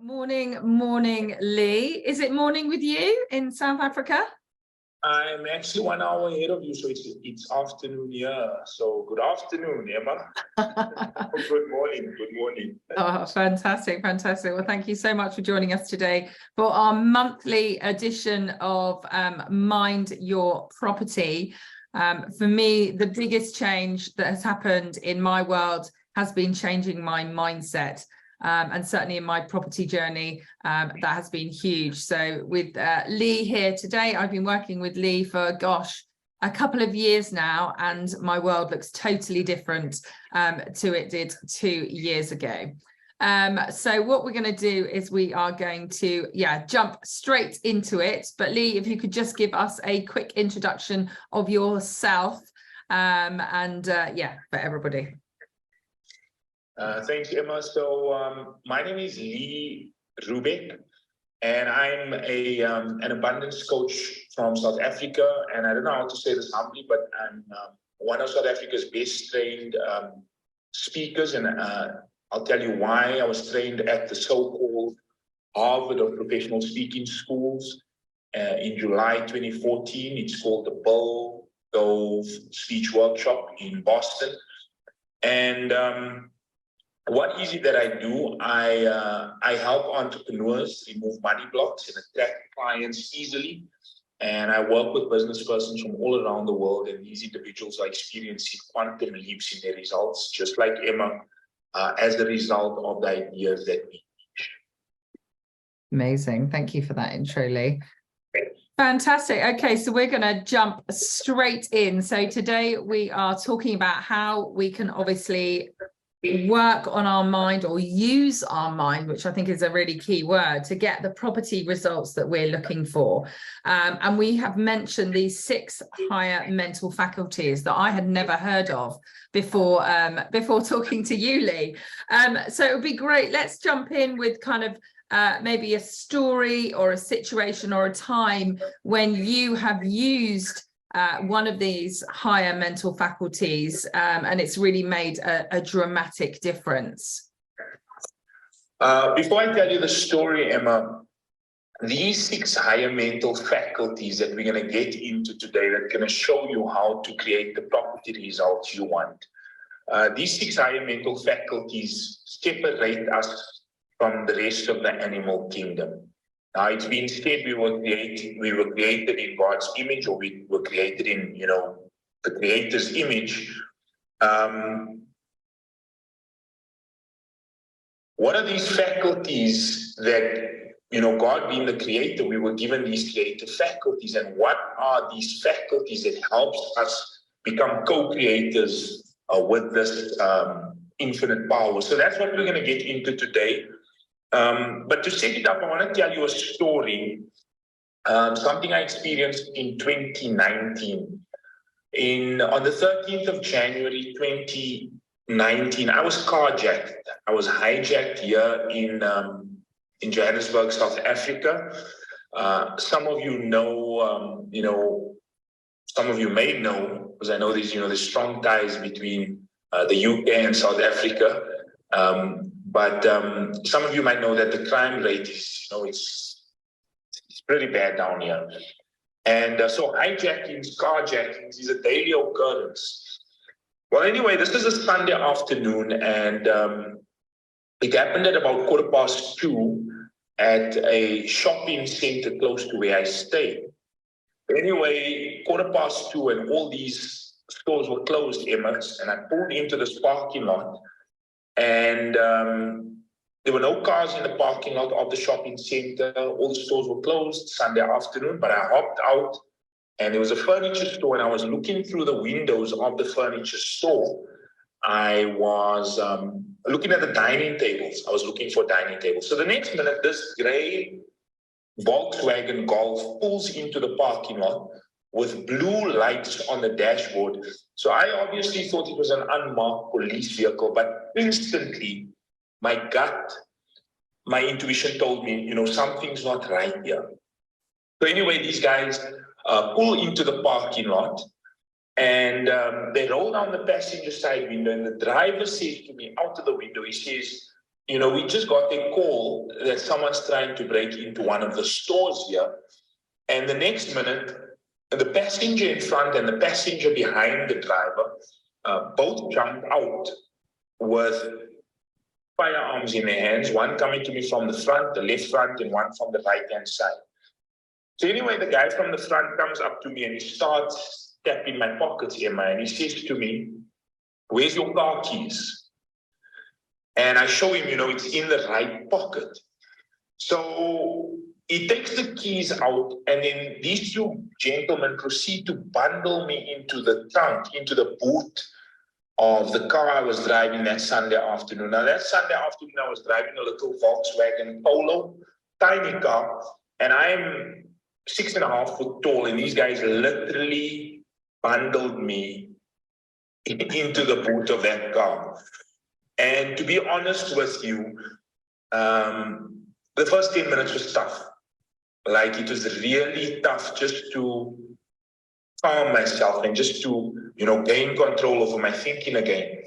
Morning, Lee. Is it morning with you in South Africa? I'm actually 1 hour ahead of you, so it's afternoon here. So good afternoon, Emma. Good morning. Oh, fantastic. Well, thank you so much for joining us today for our monthly edition of Mind Your Property. For me, the biggest change that has happened in my world has been changing my mindset. And certainly in my property journey, that has been huge. So with Lee here today, I've been working with Lee for, a couple of years now, and my world looks totally different to it did 2 years ago. So what we're going to do is we are going to, jump straight into it. But Lee, if you could just give us a quick introduction of yourself for everybody. Thanks, Emma. So my name is Lee Roebeck, and I'm an abundance coach from South Africa. And I don't know how to say this humbly, but I'm one of South Africa's best trained speakers. And I'll tell you why. I was trained at the so-called Harvard of Professional Speaking Schools in July 2014. It's called the Bill Gove Speech Workshop in Boston. And what is it that I do? I help entrepreneurs remove money blocks and attract clients easily. And I work with business persons from all around the world, and these individuals are experiencing quantum leaps in their results, just like Emma, as a result of the ideas that we teach. Amazing. Thank you for that intro, Lee. Fantastic. Okay, so we're going to jump straight in. So today we are talking about how we can obviously work on our mind, or use our mind, which I think is a really key word, to get the property results that we're looking for. And we have mentioned these 6 higher mental faculties that I had never heard of before talking to you, Lee. So it would be great. Let's jump in with kind of maybe a story or a situation or a time when you have used one of these higher mental faculties, and it's really made a dramatic difference. Before I tell you the story, Emma, these 6 higher mental faculties that we're going to get into today, that are going to show you how to create the property results you want. These 6 higher mental faculties separate us from the rest of the animal kingdom. Now, it's been said we were created in God's image, or we were created in, the Creator's image. What are these faculties that, God being the Creator, we were given these creative faculties, and what are these faculties that helps us become co-creators with this infinite power? So that's what we're going to get into today. But to set it up, I want to tell you a story, something I experienced in 2019. On the 13th of January 2019, I was carjacked. I was hijacked here in Johannesburg, South Africa. Some of you know, some of you may know, because I know there's strong ties between the UK and South Africa. But some of you might know that the crime rate is, it's pretty bad down here. And so hijackings, carjackings is a daily occurrence. Well, anyway, this is a Sunday afternoon, and it happened at about 2:15 at a shopping center close to where I stay. Anyway, 2:15, and all these stores were closed, Emma, and I pulled into this parking lot. And there were no cars in the parking lot of the shopping center. All the stores were closed Sunday afternoon, but I hopped out, and there was a furniture store, and I was looking through the windows of the furniture store. I was looking at the dining tables. I was looking for dining tables. So the next minute, this gray Volkswagen Golf pulls into the parking lot with blue lights on the dashboard. So I obviously thought it was an unmarked police vehicle, but instantly my gut, my intuition told me, something's not right here. So anyway, these guys pull into the parking lot, and they roll down the passenger side window, and the driver says to me out of the window, he says, we just got a call that someone's trying to break into one of the stores here. And the next minute, the passenger in front and the passenger behind the driver both jumped out with firearms in their hands, one coming to me from the front, the left front, and one from the right-hand side. So anyway, the guy from the front comes up to me and he starts tapping my pockets, Emma, and he says to me, "Where's your car keys?" And I show him, it's in the right pocket. So he takes the keys out, and then these two gentlemen proceed to bundle me into the trunk, into the boot of the car I was driving that Sunday afternoon. Now, that Sunday afternoon, I was driving a little Volkswagen Polo, tiny car, and I'm 6.5 foot tall, and these guys literally bundled me into the boot of that car. And to be honest with you, the first 10 minutes was tough. Like, it was really tough just to calm myself and just to, gain control over my thinking again.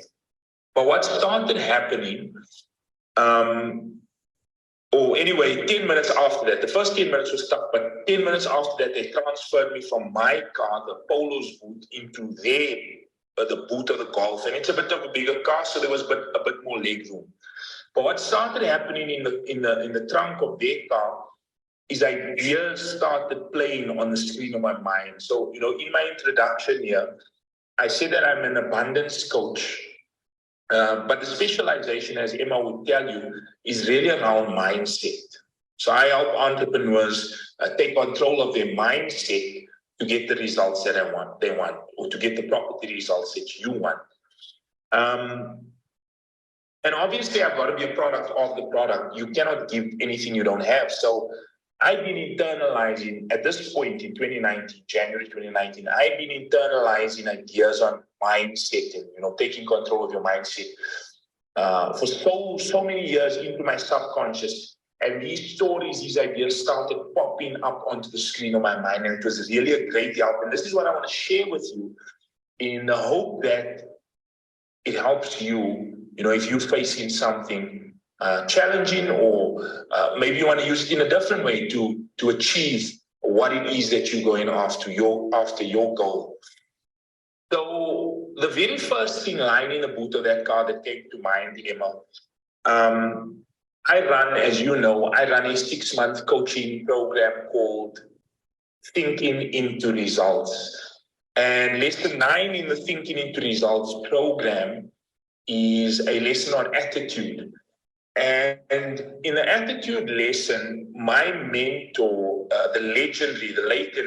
But what started happening, 10 minutes after that, the first 10 minutes was tough, but 10 minutes after that, they transferred me from my car, the Polo's boot, into the boot of the Golf. And it's a bit of a bigger car, so there was a bit more leg room. But what started happening in the trunk of their car is ideas started playing on the screen of my mind. So, in my introduction here, I said that I'm an abundance coach, but the specialization, as Emma would tell you, is really around mindset. So I help entrepreneurs take control of their mindset to get the results that they want, or to get the property results that you want. And obviously, I've got to be a product of the product. You cannot give anything you don't have. So I've been internalizing, at this point in 2019, January 2019, I've been internalizing ideas on mindset and, taking control of your mindset for so many years into my subconscious. And these stories, these ideas started popping up onto the screen of my mind. And it was really a great help. And this is what I want to share with you in the hope that it helps you, if you're facing something challenging, or maybe you want to use it in a different way to achieve what it is that you're going after your goal. So the very first thing lying in the boot of that car that came to mind, Emma, I run a 6-month coaching program called Thinking into Results. And lesson 9 in the Thinking into Results program is a lesson on attitude. And in the attitude lesson, my mentor, the late and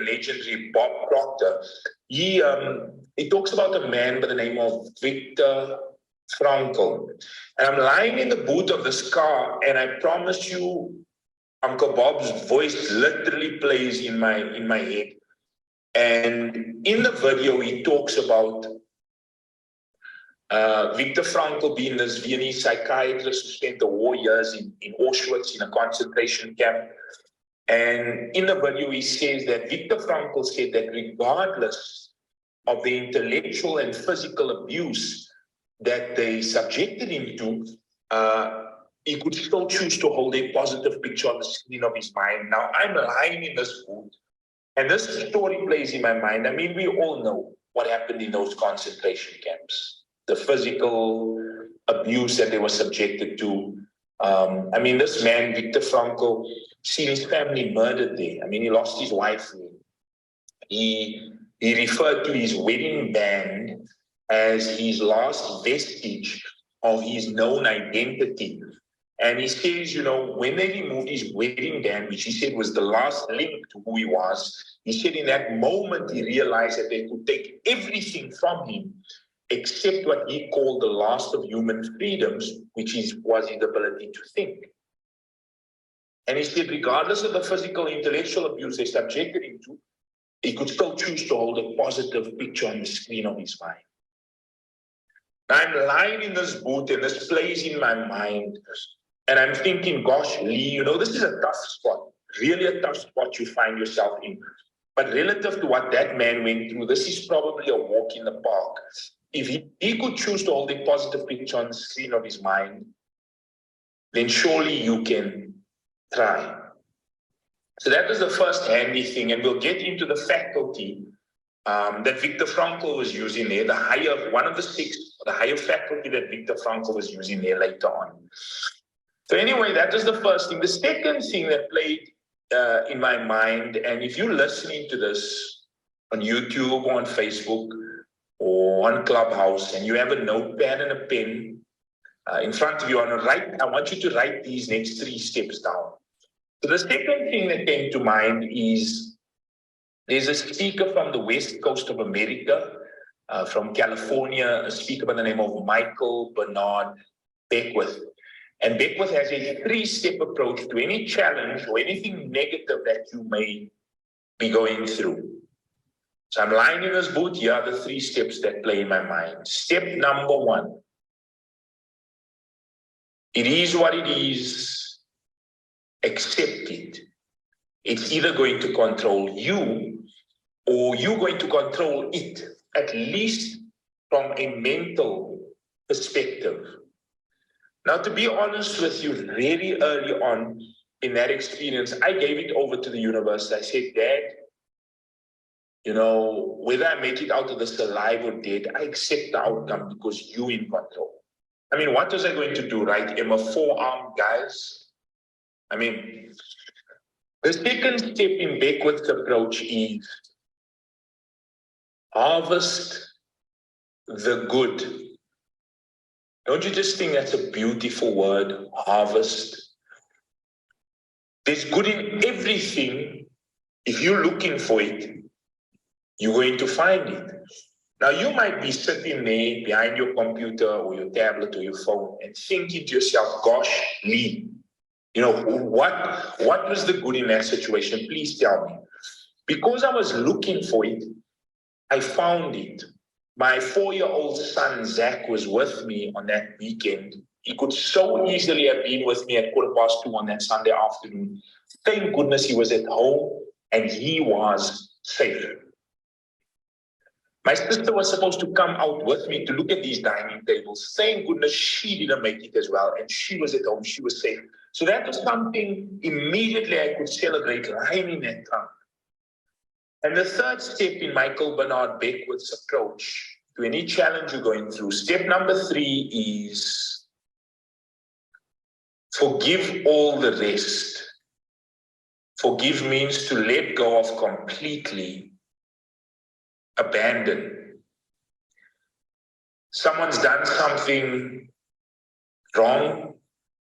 legendary Bob Proctor, he talks about a man by the name of Viktor Frankl. And I'm lying in the boot of this car, and I promise you, Uncle Bob's voice literally plays in my head. And in the video, he talks about Viktor Frankl being this Viennese psychiatrist who spent the war years in Auschwitz in a concentration camp. And in the video, he says that Viktor Frankl said that regardless of the intellectual and physical abuse that they subjected him to, he could still choose to hold a positive picture on the screen of his mind. Now, I'm lying in this boot, and this story plays in my mind. I mean, we all know what happened in those concentration camps, the physical abuse that they were subjected to. I mean, this man, Viktor Frankl, seen his family murdered there. I mean, he lost his wife. He referred to his wedding band as his last vestige of his known identity. And he says, when they removed his wedding band, which he said was the last link to who he was, he said in that moment he realized that they could take everything from him except what he called the last of human freedoms, which was his ability to think. And he said, regardless of the physical, intellectual abuse they subjected him to, he could still choose to hold a positive picture on the screen of his mind. Now, I'm lying in this boot, and this plays in my mind, and I'm thinking, gosh, Lee, this is a tough spot, really a tough spot you find yourself in. But relative to what that man went through, this is probably a walk in the park. If he could choose to hold a positive picture on the screen of his mind, then surely you can try. So that was the first handy thing, and we'll get into the faculty that Viktor Frankl was using there, one of the 6, the higher faculty that Viktor Frankl was using there later on. So anyway, that was the first thing. The second thing that played in my mind, and if you're listening to this on YouTube or on Facebook or on Clubhouse, and you have a notepad and a pen in front of you, I want you to write these next 3 steps down. So the second thing that came to mind is there's a speaker from the West Coast of America, from California, a speaker by the name of Michael Bernard Beckwith. And Beckwith has a 3-step approach to any challenge or anything negative that you may be going through. So I'm lying in this boot. Here are the 3 steps that play in my mind. Step number 1. It is what it is. Accept it. It's either going to control you or you're going to control it, at least from a mental perspective. Now, to be honest with you, really early on in that experience, I gave it over to the universe. I said, Dad, you know, whether I make it out of this alive or dead, I accept the outcome because you're in control. I mean, what was I going to do, right? Am I 4-armed guys? I mean, the second step in Beckwith's approach is harvest the good. Don't you just think that's a beautiful word, harvest? There's good in everything. If you're looking for it, you're going to find it. Now, you might be sitting there behind your computer or your tablet or your phone and thinking to yourself, gosh, Lee, you know, what was the good in that situation? Please tell me. Because I was looking for it, I found it. My 4-year-old son, Zach, was with me on that weekend. He could so easily have been with me at 2:15 on that Sunday afternoon. Thank goodness he was at home and he was safe. My sister was supposed to come out with me to look at these dining tables. Thank goodness she didn't make it as well, and she was at home, she was safe. So that was something immediately I could celebrate lying in that trunk. And the third step in Michael Bernard Beckwith's approach to any challenge you're going through, step number 3 is forgive all the rest. Forgive means to let go of completely, abandon. Someone's done something wrong,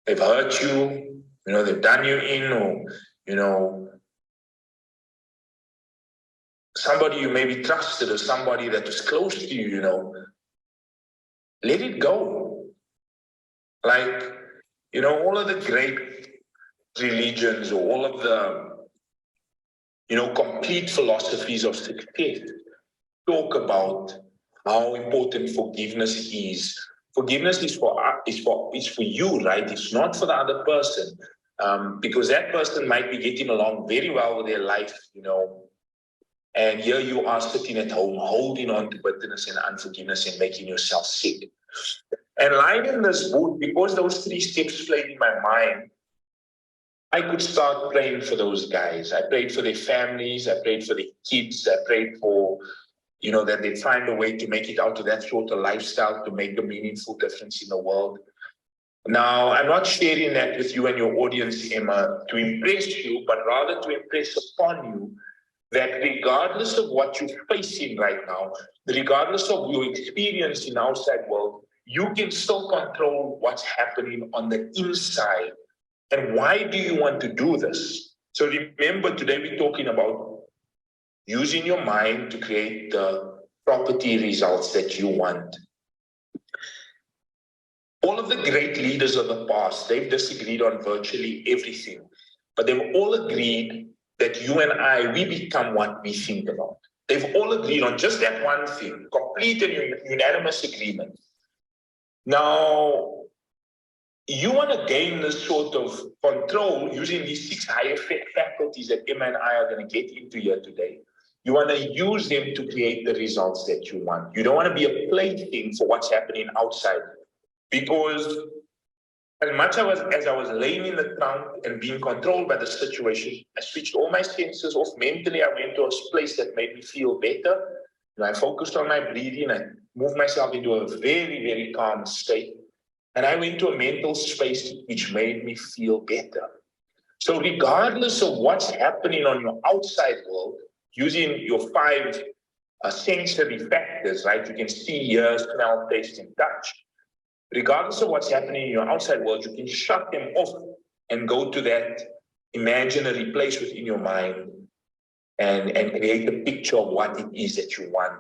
they've hurt you, you know, they've done you in, or, you know, somebody you maybe trusted or somebody that was close to you, you know, let it go. Like, you know, all of the great religions or all of the, you know, complete philosophies of success talk about how important forgiveness is. Forgiveness is for you, right? It's not for the other person, because that person might be getting along very well with their life, you know, and here you are sitting at home, holding on to bitterness and unforgiveness and making yourself sick. And lying in this boot, because those 3 steps played in my mind, I could start praying for those guys. I prayed for their families. I prayed for their kids. I prayed for, you know, that they find a way to make it out of that sort of lifestyle, to make a meaningful difference in the world. Now, I'm not sharing that with you and your audience, Emma, to impress you, but rather to impress upon you that regardless of what you're facing right now, regardless of your experience in the outside world, you can still control what's happening on the inside. And why do you want to do this? So remember, today we're talking about using your mind to create the property results that you want. All of the great leaders of the past, they've disagreed on virtually everything, but they've all agreed that you and I, we become what we think about. They've all agreed on just that one thing, complete and unanimous agreement. Now, you want to gain this sort of control using these 6 higher faculties that Emma and I are going to get into here today. You want to use them to create the results that you want. You don't want to be a plaything for what's happening outside. Because as much as I was laying in the trunk and being controlled by the situation, I switched all my senses off. Mentally, I went to a place that made me feel better. And I focused on my breathing. I moved myself into a very, very calm state. And I went to a mental space which made me feel better. So regardless of what's happening on your outside world, using your 5 sensory factors, right? You can see, hear, smell, taste, and touch. Regardless of what's happening in your outside world, you can shut them off and go to that imaginary place within your mind and create a picture of what it is that you want.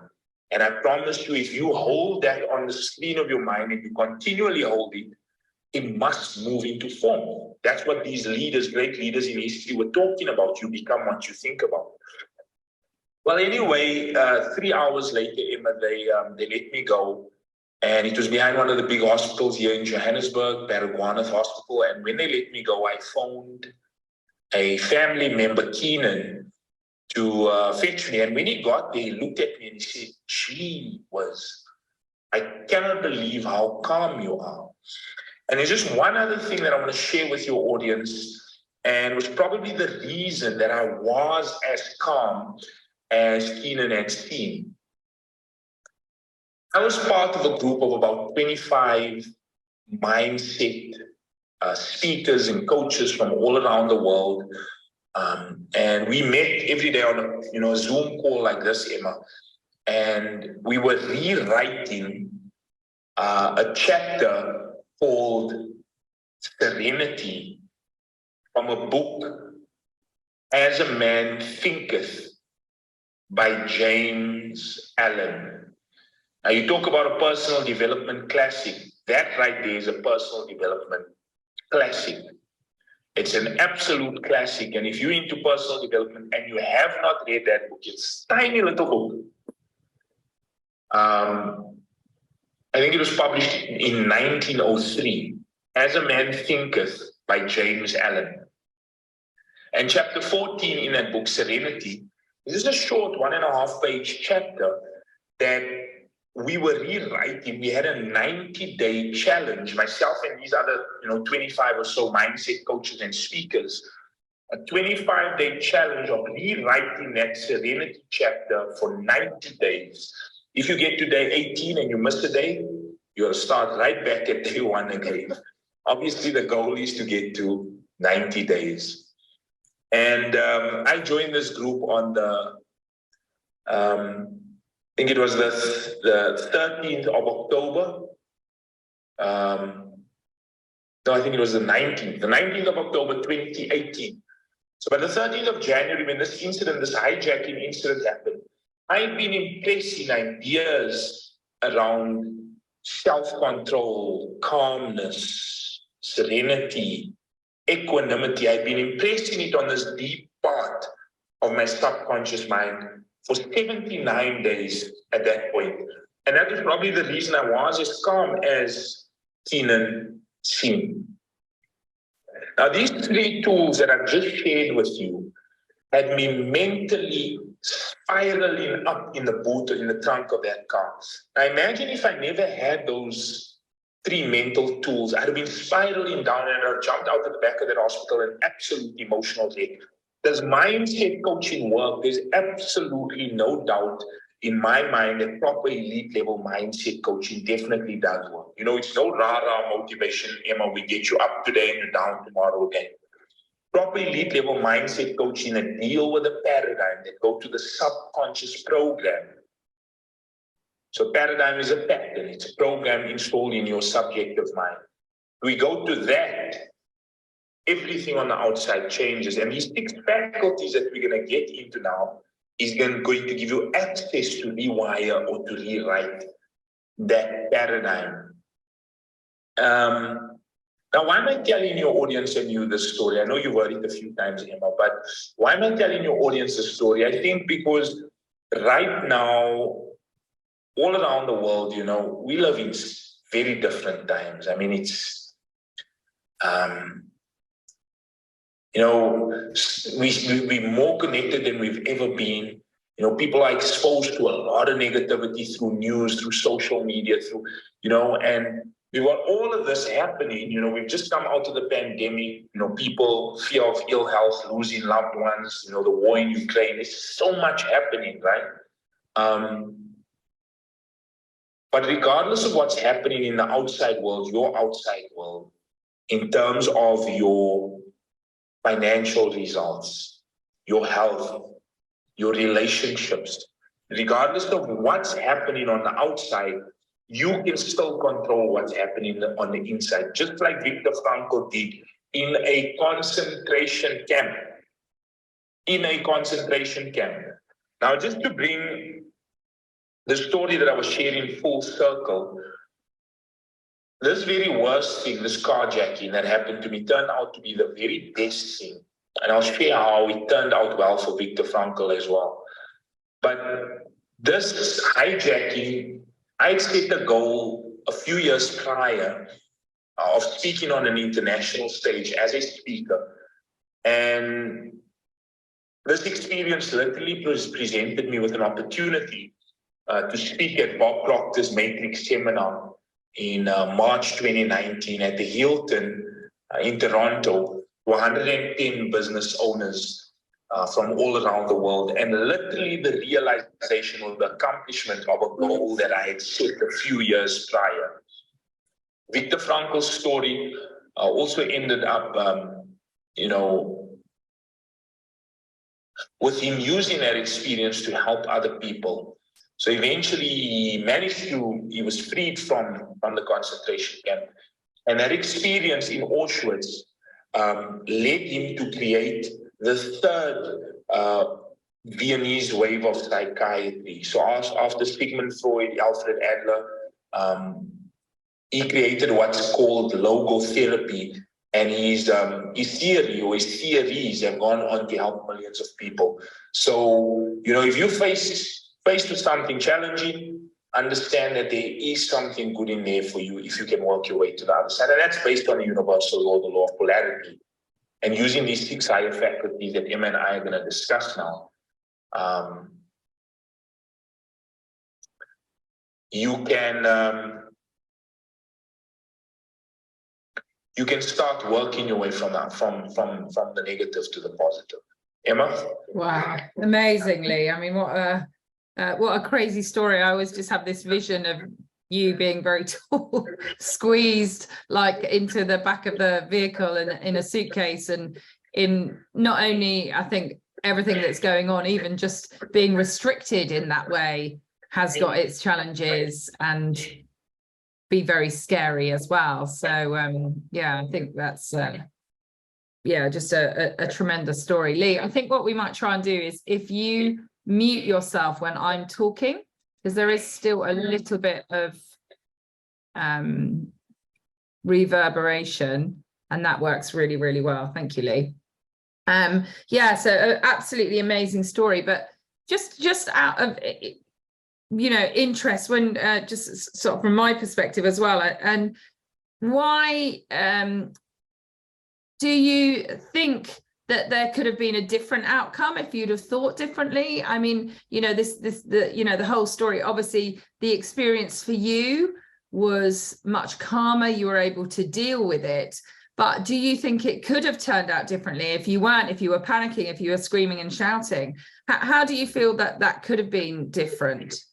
And I promise you, if you hold that on the screen of your mind and you continually hold it, it must move into form. That's what these leaders, great leaders in history, were talking about. You become what you think about. Well, anyway, 3 hours later, Emma, they let me go. And it was behind one of the big hospitals here in Johannesburg, Baragwanath Hospital. And when they let me go, I phoned a family member, Keenan, to fetch me. And when he got there, he looked at me and he said, "Gee whiz, I cannot believe how calm you are." And there's just one other thing that I want to share with your audience, and it was probably the reason that I was as calm as Keenan had seen. I was part of a group of about 25 mindset speakers and coaches from all around the world. And we met every day on a Zoom call like this, Emma. And we were rewriting a chapter called Serenity from a book, As a Man Thinketh, by James Allen. Now, you talk about a personal development classic. That right there is a personal development classic. It's an absolute classic. And if you're into personal development and you have not read that book, it's a tiny little book. I think it was published in 1903, As a Man Thinketh by James Allen. And chapter 14 in that book, Serenity, this is a short 1.5-page chapter that we were rewriting. We had a 90-day challenge, myself and these other 25 or so mindset coaches and speakers, a 25-day challenge of rewriting that Serenity chapter for 90 days. If you get to day 18 and you miss a day, you'll start right back at day 1 again. Obviously, the goal is to get to 90 days. And I joined this group on the, I think it was the 13th of October. No, I think it was the 19th of October, 2018. So by the 13th of January, when this incident, this hijacking incident happened, I've been impressing ideas around self-control, calmness, serenity, equanimity. I've been impressing it on this deep part of my subconscious mind for 79 days at that point. And that is probably the reason I was as calm as Keenan seemed. Now, these 3 tools that I've just shared with you had me mentally spiraling up in the boot or in the trunk of that car. Now, imagine if I never had those 3 mental tools, I'd have been spiraling down and I'd have jumped out of the back of that hospital in absolute emotional wreck. Does mindset coaching work? There's absolutely no doubt in my mind that proper elite level mindset coaching definitely does work. It's no rah-rah motivation, Emma, we get you up today and you're down tomorrow again. Proper elite level mindset coaching that deal with a paradigm, that go to the subconscious program. So paradigm is a pattern, it's a program installed in your subjective mind. We go to that, everything on the outside changes. And these 6 faculties that we're going to get into now is going to give you access to rewire or to rewrite that paradigm. Now, why am I telling your audience and you this story? I know you've heard it a few times, Emma, but why am I telling your audience this story? I think because right now, all around the world, we live in very different times. I mean, it's, we're more connected than we've ever been. People are exposed to a lot of negativity through news, through social media, and we've got all of this happening. We've just come out of the pandemic. People fear of ill health, losing loved ones. The war in Ukraine. There's so much happening, right? But regardless of what's happening in the outside world, your outside world, in terms of your financial results, your health, your relationships, regardless of what's happening on the outside, you can still control what's happening on the inside, just like Viktor Frankl did in a concentration camp. Now, just to bring the story that I was sharing full circle, this very worst thing, this carjacking that happened to me, turned out to be the very best thing. And I'll share how it turned out well for Viktor Frankl as well. But this hijacking, I'd set a goal a few years prior of speaking on an international stage as a speaker. And this experience literally presented me with an opportunity to speak at Bob Proctor's Matrix seminar in March 2019 at the Hilton in Toronto, 110 business owners from all around the world, and literally the realization or the accomplishment of a goal that I had set a few years prior. Viktor Frankl's story also ended up, with him using that experience to help other people. So eventually he was freed from the concentration camp. And that experience in Auschwitz led him to create the third Viennese wave of psychiatry. So after Sigmund Freud, Alfred Adler, he created what's called logotherapy. And his theory or his theories have gone on to help millions of people. So, if you're faced with something challenging, understand that there is something good in there for you if you can work your way to the other side. And that's based on the universal law, the law of polarity. And using these 6 higher faculties that Emma and I are going to discuss now, you can start working your way from the negative to the positive. Emma? Wow, amazingly. I mean, what a crazy story. I always just have this vision of you being very tall, squeezed like into the back of the vehicle in a suitcase, and in not only, I think, everything that's going on, even just being restricted in that way has got its challenges and be very scary as well. So yeah, I think that's just a tremendous story. Lee, I think what we might try and do is, if you mute yourself when I'm talking, because there is still a little bit of reverberation, and that works really, really well. Thank you, Lee. So absolutely amazing story, but just out of interest, when just sort of from my perspective as well, and why do you think that there could have been a different outcome if you'd have thought differently? I mean, the whole story, obviously the experience for you was much calmer, you were able to deal with it, but do you think it could have turned out differently if you were panicking, if you were screaming and shouting? How do you feel that could have been different?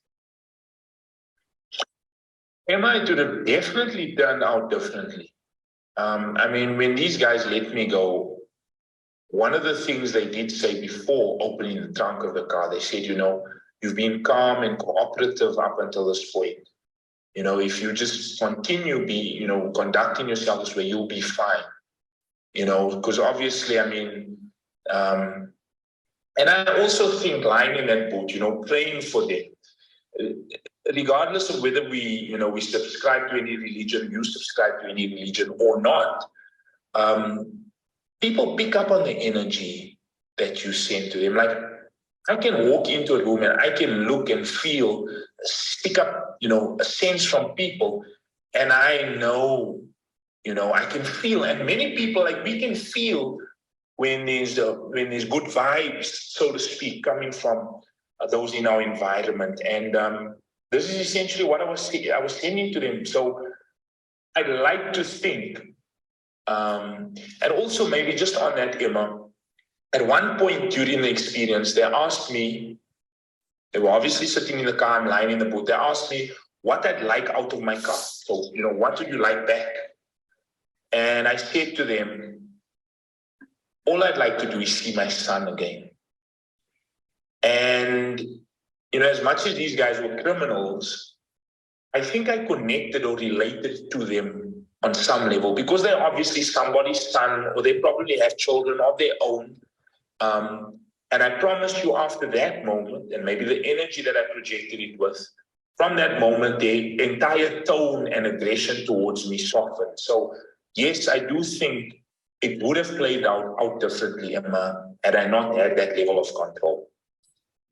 Emma, it would have definitely turned out differently. I mean, when these guys let me go, one of the things they did say before opening the trunk of the car, they said, you've been calm and cooperative up until this point. If you just continue conducting yourself this way, you'll be fine. Because obviously, I mean, and I also think lying in that boat, praying for them, regardless of whether we subscribe to any religion, you subscribe to any religion or not, people pick up on the energy that you send to them. Like, I can walk into a room and I can look and feel, pick up, a sense from people, and I know, I can feel, and many people, like, we can feel when there's good vibes, so to speak, coming from those in our environment. And this is essentially what I was sending to them. So I'd like to think, and also maybe just on that, Emma, at one point during the experience, they asked me, they were obviously sitting in the car, I'm lying in the booth, they asked me what I'd like out of my car. So, what would you like back? And I said to them, all I'd like to do is see my son again. And, as much as these guys were criminals, I think I connected or related to them on some level because they're obviously somebody's son, or they probably have children of their own. And I promise you, after that moment, and maybe the energy that I projected it with, from that moment, their entire tone and aggression towards me softened. So, yes, I do think it would have played out differently, Emma, had I not had that level of control.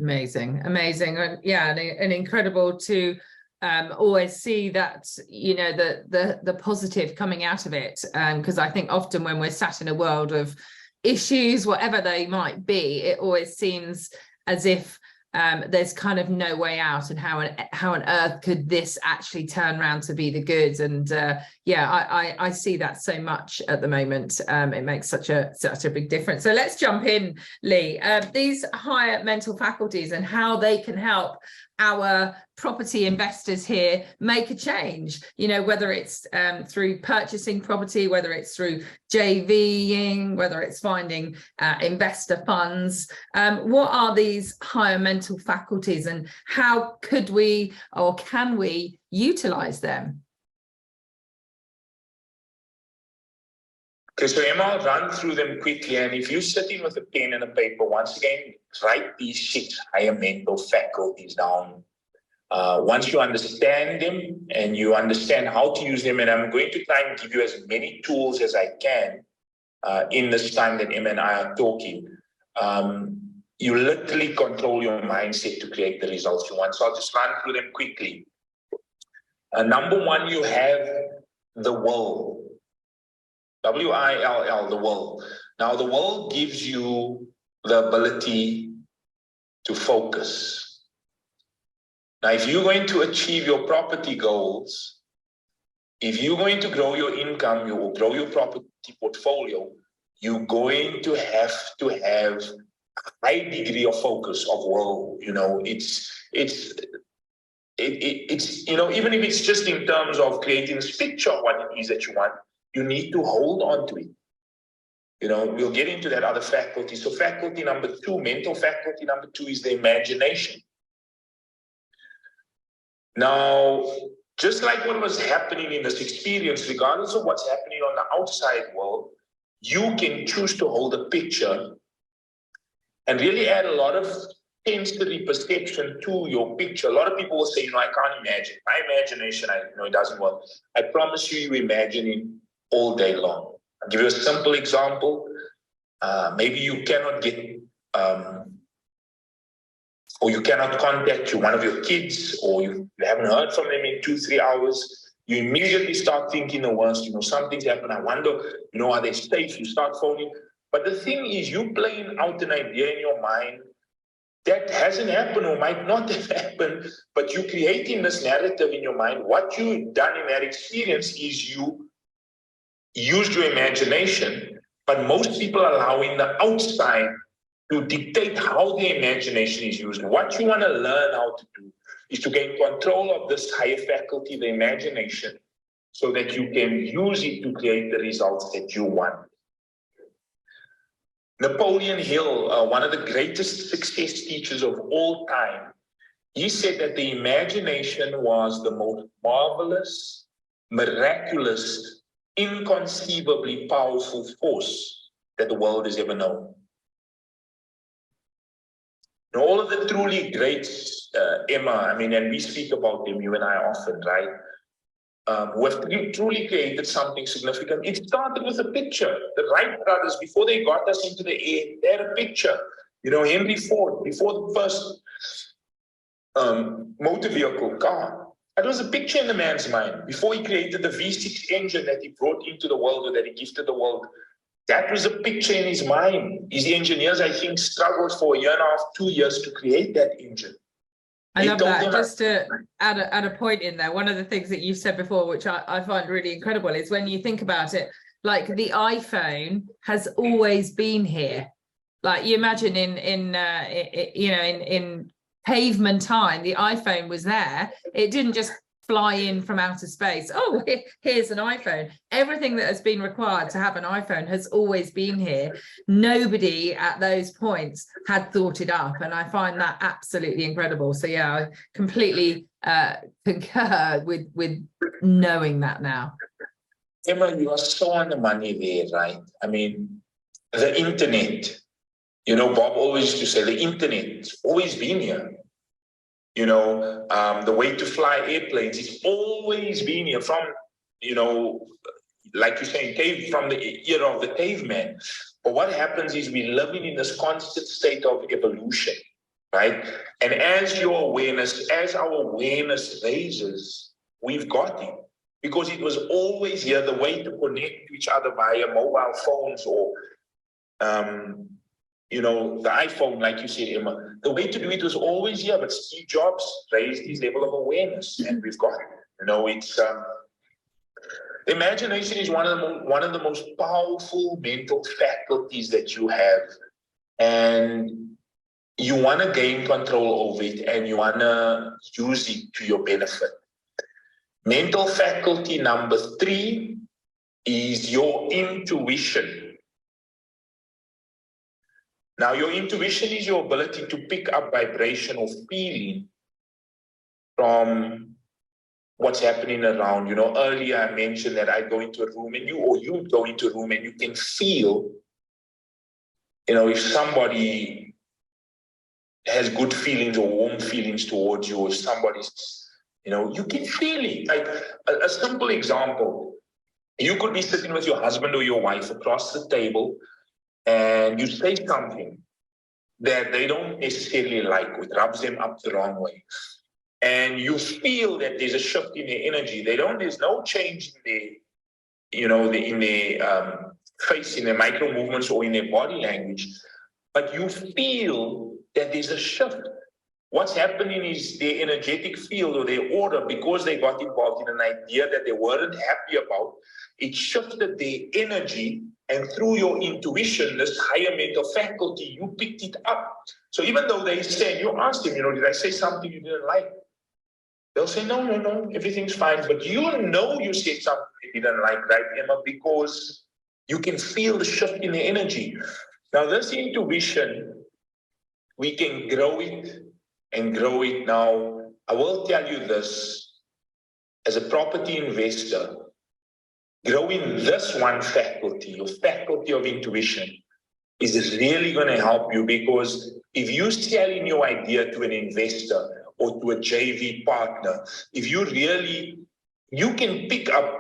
Amazing, amazing. And yeah, and incredible to always see that, the positive coming out of it. Because I think often when we're sat in a world of issues, whatever they might be, it always seems as if there's kind of no way out, and how on earth could this actually turn around to be the good? And I see that so much at the moment. It makes such a big difference. So let's jump in, Lee. These higher mental faculties and how they can help our property investors here make a change, whether it's through purchasing property, whether it's through JVing, whether it's finding investor funds. What are these higher mental faculties, and how could we or can we utilize them? Okay, so Emma, I'll run through them quickly. And if you're sitting with a pen and a paper, once again, write these 6 higher mental faculties down. Once you understand them and you understand how to use them, and I'm going to try and give you as many tools as I can in this time that Emma and I are talking, you literally control your mindset to create the results you want. So I'll just run through them quickly. Number 1, you have the will. W-I-L-L, the will. Now, the will gives you the ability to focus. Now, if you're going to achieve your property goals, if you're going to grow your income, you will grow your property portfolio, you're going to have a high degree of focus, of will. It's even if it's just in terms of creating this picture of what it is that you want, you need to hold on to it. We'll get into that other faculty. So faculty number 2, mental faculty number 2 is the imagination. Now, just like what was happening in this experience, regardless of what's happening on the outside world, you can choose to hold a picture and really add a lot of sensory perception to your picture. A lot of people will say, I can't imagine. My imagination, it doesn't work. I promise you, you imagine it all day long. I'll give you a simple example. Maybe you cannot get, or you cannot contact one of your kids, or you haven't heard from them in 2-3 hours. You immediately start thinking the worst. Something's happened. I wonder, are they safe? You start phoning. But the thing is, you playing out an idea in your mind that hasn't happened or might not have happened, but you're creating this narrative in your mind. What you've done in that experience is you used your imagination, but most people are allowing the outside to dictate how the imagination is used. What you want to learn how to do is to gain control of this higher faculty, the imagination, so that you can use it to create the results that you want. Napoleon Hill, one of the greatest success teachers of all time, he said that the imagination was the most marvelous, miraculous, inconceivably powerful force that the world has ever known. And all of the truly greats, Emma, and we speak about them, you and I often, right? Who have truly created something significant. It started with a picture. The Wright brothers, before they got us into the air, they had a picture. Henry Ford, before the first motor vehicle, car. It was a picture in the man's mind. Before he created the V6 engine that he brought into the world, or that he gifted the world, that was a picture in his mind. His engineers, I think, struggled for 1.5 years, 2 years to create that engine. I love that. Just to add a point in there, one of the things that you said before, which I find really incredible, is when you think about it, like the iPhone has always been here. Like you imagine in pavement time, the iPhone was there. It didn't just fly in from outer space. Oh, here's an iPhone. Everything that has been required to have an iPhone has always been here. Nobody at those points had thought it up, and I find that absolutely incredible. So yeah, I completely concur with knowing that now. Emma, you are so on the money there, right? I mean, the internet, you know, Bob always used to say the internet's always been here. You know, the way to fly airplanes, it's always been here from, you know, like you're saying, from the era of the caveman. But what happens is we're living in this constant state of evolution, right? And as our awareness raises, we've got it. Because it was always here, the way to connect to each other via mobile phones or, you know, the iPhone, like you said, Emma, the way to do it was always here, but Steve Jobs raised his level of awareness, and we've got it. You know, it's imagination is one of the most powerful mental faculties that you have, and you want to gain control over it, and you want to use it to your benefit. Mental faculty number 3 is your intuition. Now, your intuition is your ability to pick up vibration or feeling from what's happening around. You know, earlier I mentioned that I go into a room and you go into a room and you can feel, you know, if somebody has good feelings or warm feelings towards you, or somebody's, you know, you can feel it. Like a simple example, you could be sitting with your husband or your wife across the table, and you say something that they don't necessarily like, it rubs them up the wrong way. And you feel that there's a shift in their energy. There's no change in their, you know, in their face, in their micro movements or in their body language, but you feel that there's a shift. What's happening is their energetic field or their aura, because they got involved in an idea that they weren't happy about, it shifted their energy. And through your intuition, this higher mental faculty, you picked it up. So even though they say, you ask them, you know, did I say something you didn't like? They'll say, no, everything's fine. But you know you said something you didn't like, right, Emma? Because you can feel the shift in the energy. Now, this intuition, we can grow it and grow it. Now, I will tell you this, as a property investor, growing this one faculty, your faculty of intuition, is really going to help you, because if you're selling your idea to an investor or to a JV partner, if you can pick up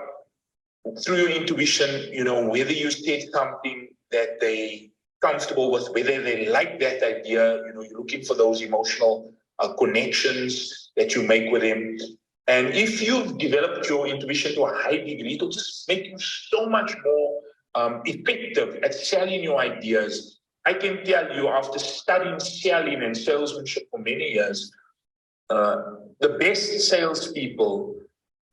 through your intuition, you know, whether you said something that they comfortable with, whether they like that idea, you know, you're looking for those emotional connections that you make with them. And if you've developed your intuition to a high degree, it'll just make you so much more effective at selling your ideas. I can tell you, after studying selling and salesmanship for many years, the best salespeople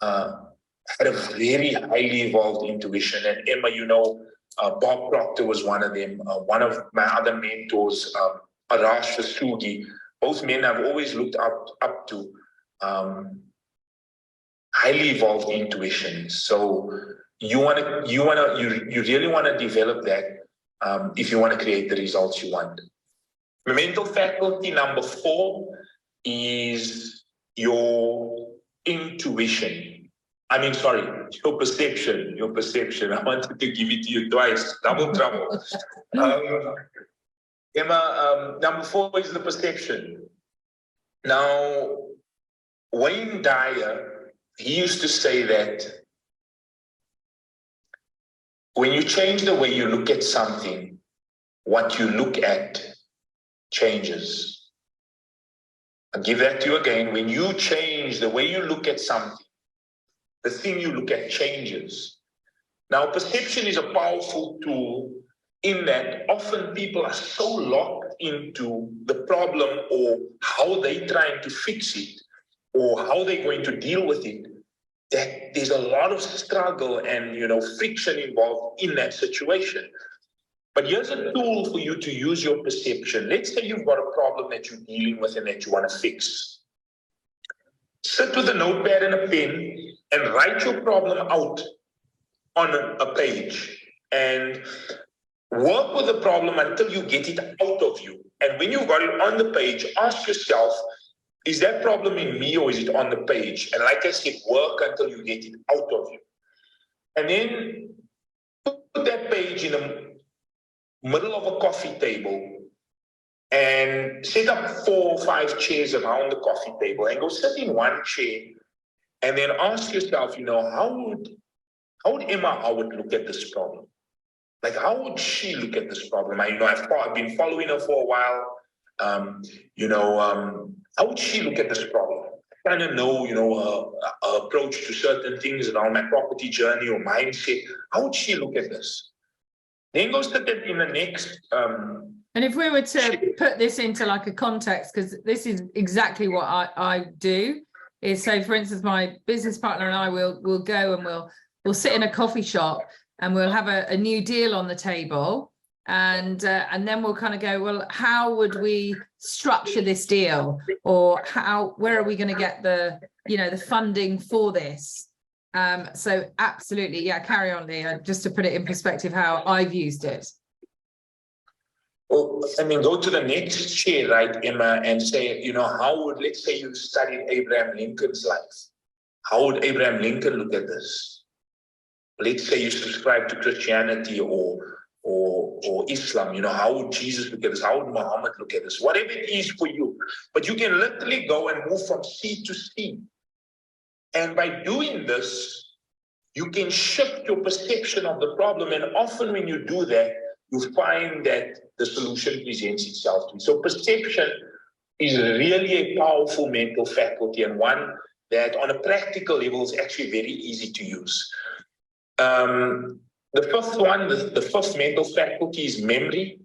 had a very highly evolved intuition. And Emma, you know, Bob Proctor was one of them. One of my other mentors, Arash Vasugi, both men I've always looked up to. Highly evolved intuition. So you really want to develop that if you want to create the results you want. Mental faculty number 4 is your intuition. Your perception. I wanted to give it to you twice. Double trouble. Emma, number 4 is the perception. Now, Wayne Dyer, he used to say that when you change the way you look at something, what you look at changes. I'll give that to you again. When you change the way you look at something, the thing you look at changes. Now, perception is a powerful tool in that often people are so locked into the problem or how they're trying to fix it or how they're going to deal with it, that there's a lot of struggle and, friction involved in that situation. But here's a tool for you to use your perception. Let's say you've got a problem that you're dealing with and that you want to fix. Sit with a notepad and a pen and write your problem out on a page and work with the problem until you get it out of you. And when you've got it on the page, ask yourself, is that problem in me or is it on the page? And like I said, work until you get it out of you. And then put that page in the middle of a coffee table and set up 4 or 5 chairs around the coffee table and go sit in one chair and then ask yourself, how would Emma Howard look at this problem? Like, how would she look at this problem? I've been following her for a while. How would she look at this problem? I kind of know, her approach to certain things around my property journey or mindset. How would she look at this? Then go sit in the next. And if we were to put this into like a context, because this is exactly what I do, is so for instance, my business partner and I will go and we'll sit in a coffee shop and we'll have a new deal on the table. And then we'll kind of go, well, how would we structure this deal, or where are we going to get the funding for this? So absolutely, yeah, carry on, Leah, just to put it in perspective how I've used it. Well, go to the next chair, right, Emma, and say, let's say you studied Abraham Lincoln's life. How would Abraham Lincoln look at this? Let's say you subscribe to Christianity or Islam, how would Jesus look at this? How would Muhammad look at this? Whatever it is for you. But you can literally go and move from sea to sea. And by doing this, you can shift your perception of the problem. And often when you do that, you find that the solution presents itself to you. So perception is really a powerful mental faculty, and one that on a practical level is actually very easy to use. The fifth one, the fifth mental faculty is memory.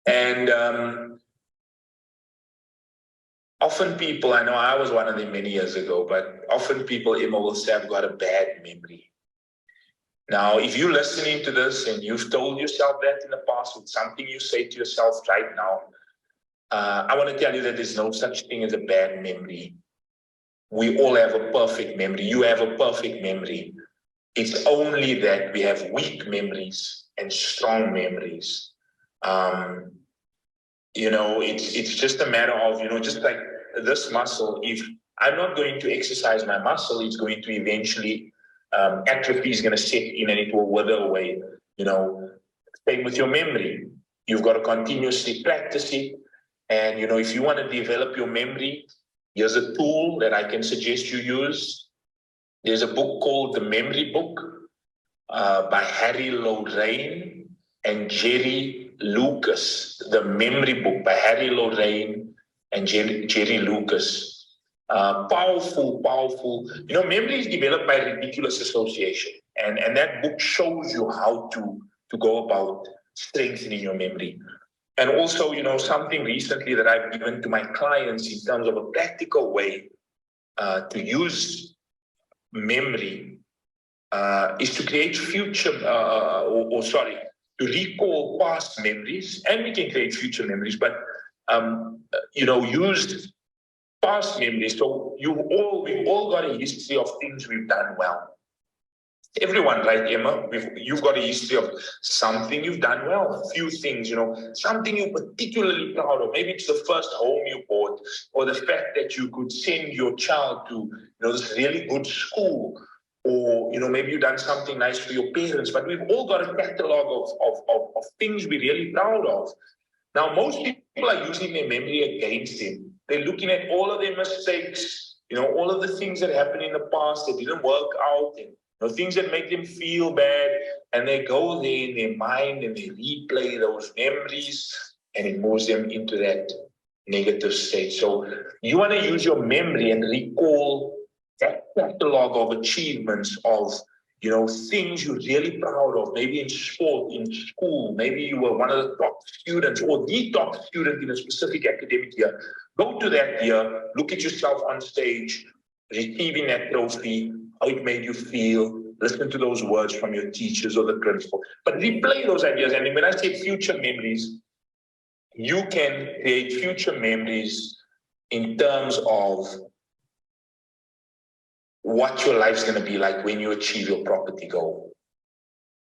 And often people, I know I was one of them many years ago, but often people, Emma, will say, I've got a bad memory. Now, if you're listening to this and you've told yourself that in the past, with something you say to yourself right now, I want to tell you that there's no such thing as a bad memory. We all have a perfect memory. You have a perfect memory. It's only that we have weak memories and strong memories. It's just a matter of, just like this muscle, if I'm not going to exercise my muscle, it's going to eventually, atrophy is going to set in and it will wither away. Same with your memory. You've got to continuously practice it. And, if you want to develop your memory, here's a tool that I can suggest you use. There's a book called The Memory Book by Harry Lorraine and Jerry Lucas. The Memory Book by Harry Lorraine and Jerry Lucas. Powerful. Memory is developed by ridiculous association. And that book shows you how to go about strengthening your memory. And also, something recently that I've given to my clients in terms of a practical way to use memory is to create to recall past memories, and we can create future memories, but use past memories. So we've all got a history of things we've done well. Everyone, right, Emma? You've got a history of something you've done well, a few things, something you're particularly proud of. Maybe it's the first home you bought, or the fact that you could send your child to, this really good school, or, maybe you've done something nice for your parents. But we've all got a catalog of things we're really proud of. Now, most people are using their memory against them. They're looking at all of their mistakes, all of the things that happened in the past that didn't work out, and things that make them feel bad, and they go there in their mind and they replay those memories, and it moves them into that negative state. So you want to use your memory and recall that catalog of achievements of things you're really proud of, maybe in sport, in school, maybe you were one of the top students or the top student in a specific academic year. Go to that year, look at yourself on stage, receiving that trophy, how it made you feel, listen to those words from your teachers or the principal, but replay those ideas. And when I say future memories, you can create future memories in terms of what your life's going to be like when you achieve your property goal.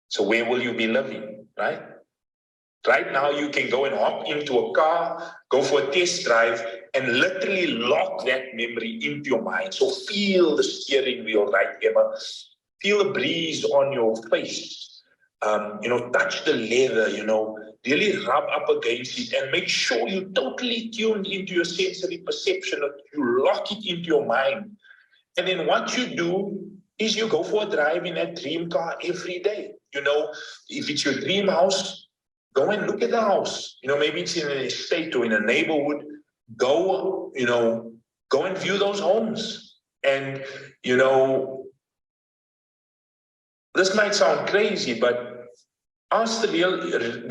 So where will you be living, right? Right now, you can go and hop into a car, go for a test drive, and literally lock that memory into your mind. So feel the steering wheel, right, Emma? Feel the breeze on your face. Touch the leather, really rub up against it and make sure you totally tuned into your sensory perception, that you lock it into your mind. And then what you do is you go for a drive in that dream car every day. If it's your dream house, go and look at the house. Maybe it's in an estate or in a neighborhood. Go and view those homes. And, this might sound crazy, but ask the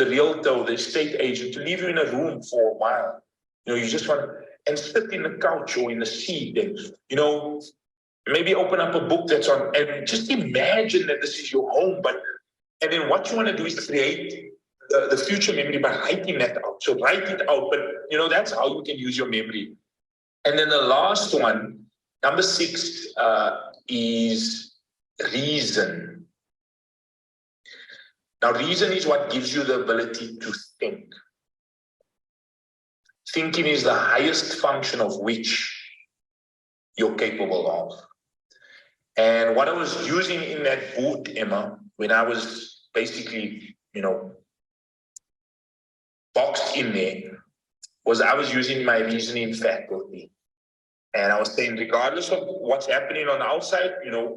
realtor or the estate agent to leave you in a room for a while. You just want to, and sit in the couch or in the seat and, maybe open up a book that's on, and just imagine that this is your home. And then what you want to do is create the future memory by writing that out. So write it out, but that's how you can use your memory. And then the last one, number 6, is reason. Now, reason is what gives you the ability to think. Thinking is the highest function of which you're capable of. And what I was using in that book, Emma, when I was basically, boxed in there, was I was using my reasoning faculty. And I was saying, regardless of what's happening on the outside,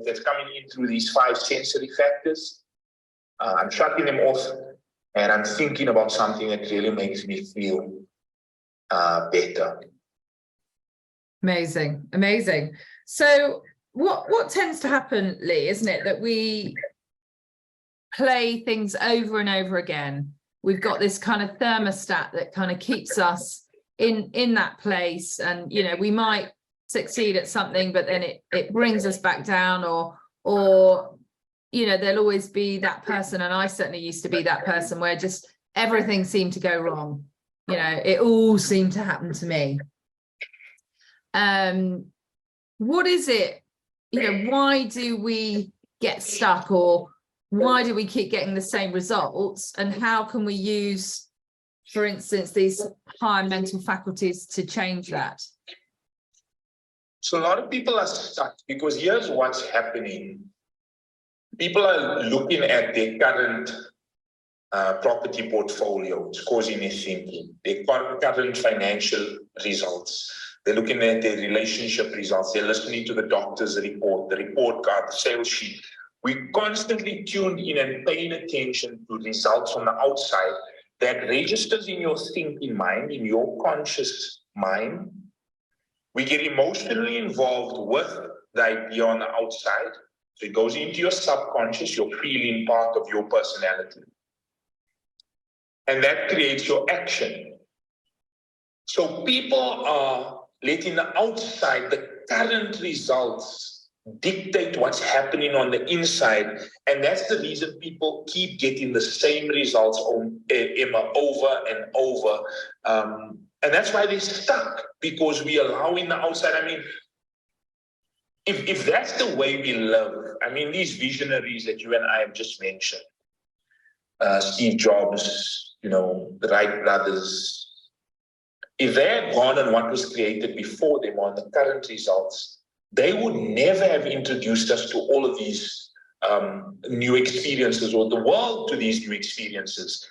that's coming in through these 5 sensory factors, I'm shutting them off and I'm thinking about something that really makes me feel better. Amazing, amazing. So what tends to happen, Lee, isn't it, that we play things over and over again? We've got this kind of thermostat that kind of keeps us in that place, and we might succeed at something, but then it brings us back down, or there'll always be that person, and I certainly used to be that person where just everything seemed to go wrong. It all seemed to happen to me. What is it? Why do we get stuck, or why do we keep getting the same results? And how can we use, for instance, these higher mental faculties to change that? So a lot of people are stuck because here's what's happening. People are looking at their current property portfolio. It's causing their thinking, their current financial results. They're looking at their relationship results. They're listening to the doctor's report, the report card, the sales sheet. We're constantly tuned in and paying attention to results on the outside that registers in your thinking mind, in your conscious mind. We get emotionally involved with the idea on the outside. So it goes into your subconscious, your feeling part of your personality. And that creates your action. So people are letting the outside, the current results, dictate what's happening on the inside. And that's the reason people keep getting the same results Emma, over and over. And that's why they're stuck, because we allow in the outside. I mean, if that's the way we live, I mean, these visionaries that you and I have just mentioned, Steve Jobs, the Wright brothers, if they had gone on what was created before them on the current results, they would never have introduced us to all of these new experiences, or the world to these new experiences,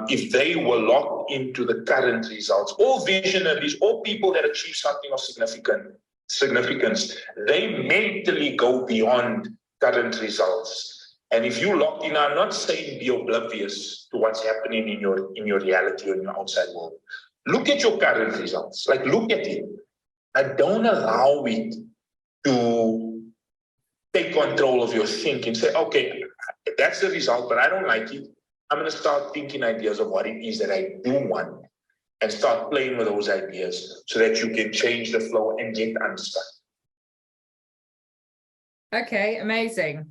if they were locked into the current results. All visionaries, all people that achieve something of significance, they mentally go beyond current results. And if you locked in, I'm not saying be oblivious to what's happening in your reality or in your outside world. Look at your current results. Like, look at it. I don't allow it to take control of your thinking. Say, okay, that's the result, but I don't like it. I'm going to start thinking ideas of what it is that I do want and start playing with those ideas so that you can change the flow and get unstuck. Okay, amazing.